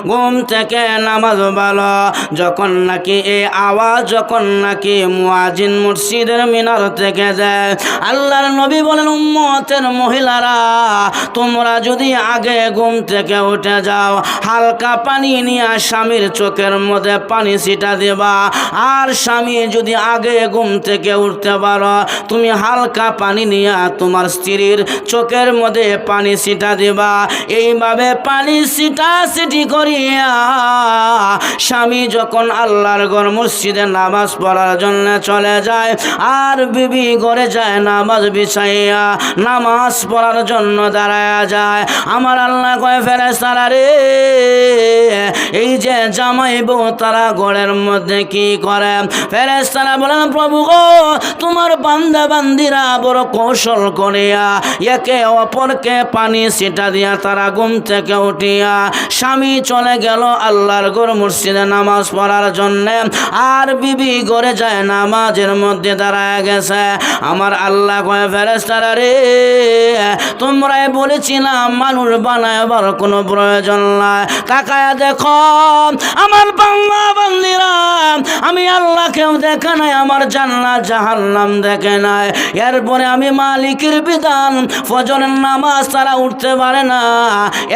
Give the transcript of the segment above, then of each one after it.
ঘুম থেকে নামাজ ভালো। যখন নাকি এই আওয়াজ যখন নাকি মুয়াজ্জিন মসজিদের মিনার থেকে যায়, আল্লাহর নবী বলেন, উম্মতের মহিলারা তোমরা যদি আগে ঘুম থেকে উঠে যাও, হালকা পানি নিয়ে স্বামীর চোখের মধ্যে পানি ছিটা দেবা। আর স্বামী যদি আগে ঘুম থেকে উঠতে পারো, তুমি হালকা পানি নিয়ে তোমার স্ত্রীর চোখের মধ্যে পানি ছিটা দেবা। এইভাবে পানি ছিটা ছিটি করিয়া স্বামী যখন আল্লাহর ঘর মসজিদে নামাজ পড়ার জন্য চলে যায়, আর বিবি ঘরে যায় নামাজ বিছাইয়া নামাজ পড়ার জন্য দাঁড়ায়া যায়, আমার আল্লাহ কয়, ফেরেশতারা রে, এই যে জামাই বউ তারা ঘরের মধ্যে কি করে? ফেরেশতারা বলেন, প্রভু গো, তোমার বান্দা বান্দিরা বড় কৌশল করিয়া একে অপরকে পানি ছিটা দিয়া তারা ঘুম থেকে উঠিয়া স্বামী চলে গেল আল্লাহর ঘর মসজিদে নামাজ পড়ার জন্য, আর বিবি ঘরে যায় নামাজের মধ্যে দাঁড়ায় গেছে। আমার আল্লাহ কয়, ফেরেশতারা রে, তোমরাই বলেছিলাম মানুষ বানাবার কোনো প্রয়োজন নাই। তাকায়া দেখো আমার বান্দা বান্দিরা, আমি আল্লাহকেও দেখে নাই, আমার জান্নাত জাহান্নাম দেখে নাই। এরপরে আমি মালিকের বিধান, ফজরের নামাজ তারা উঠতে পারে না।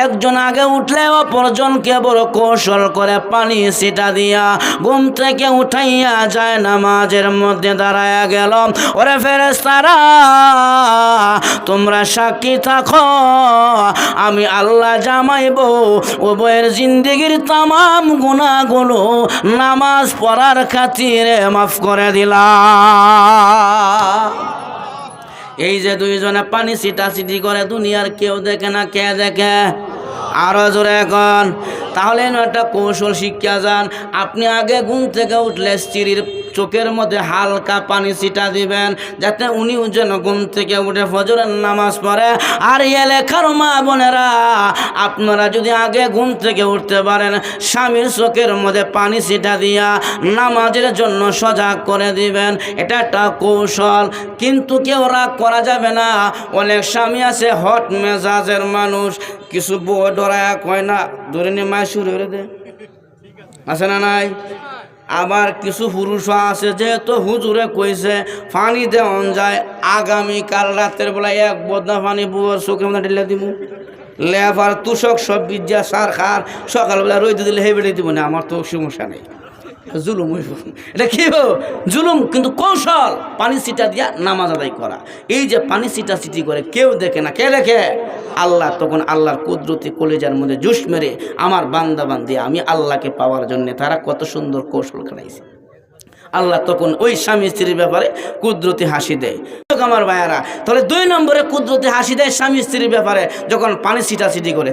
একজন আগে উঠলে অপরজনকে বড় কৌশল করে পানি ছিটা দিয়া ঘুম থেকে উঠাইয়া যায় নামাজের মধ্যে দাঁড়ায়া গেল। ওরে ফেরেশতারা, তোমরা সাক্ষী থাকো, আমি আল্লাহ জামাই বউ উভয়ের জিন্দেগির তামাম গুনাহগুলো নামাজ পড়ার খাতিরে মাফ করে দিলাম। এই যে দুইজনে পানি ছিটাছিটি করে, দুনিয়ার কেউ দেখে না, কে দেখে? আরো জোরে এখন। তাহলে একটা কৌশল শিক্ষা যান। আপনি আগে ঘুম থেকে উঠলে স্ত্রীর চোখের মধ্যে হালকা পানি ছিটা দিবেন, যাতে উনিও যেন ঘুম থেকে উঠে ফজরের নামাজ পড়ে। আর এলাকার মা বোনেরা, আপনারা যদি আগে ঘুম থেকে উঠতে পারেন, স্বামীর চোখের মধ্যে পানি ছিটা দিয়া নামাজের জন্য সজাগ করে দিবেন। এটা একটা কৌশল, কিন্তু কেউ রাগ করা যাবে না। অনেক স্বামী আছে হট মেজাজের মানুষ, কিছু বউ ডরায়া কয় না, ধরে নিয়ে মায় শুরু করে দে, আছে না নাই? আবার কিছু পুরুষ আছে, যেহেতু হুজুরে কইছে পানি দেওয়ান যায়, আগামীকাল রাতের বেলা এক বদনা পানি বুয়ার চোখের মধ্যে ঢেলে দিব, লেবার তুষক সব বিদ্যা সার খার, সকালবেলা রইতে দিলে হে বেড়ে দিব না, আমার তো সমস্যা নেই। জুলুম, এটা কি জুলুম, কিন্তু কৌশল পানি ছিটা দিয়া নামাজ আদায় করা। এই যে পানি ছিটা ছিটি করে কেউ দেখে না, কে দেখে? আল্লাহ। তখন আল্লাহর কুদরতি কলেজার মধ্যে জুস মেরে আমার বান্দা বান্দি আমি আল্লাহকে পাওয়ার জন্য তারা কত সুন্দর কৌশল খেলাইছে। আল্লাহ তখন ওই স্বামী স্ত্রীর ব্যাপারে কুদরতি হাসি দেয়। আমার ভাইয়ারা, তাহলে 2 নম্বরে কুদরতি হাসি দেয় স্বামী স্ত্রীর ব্যাপারে যখন পানি ছিটাছিটি করে।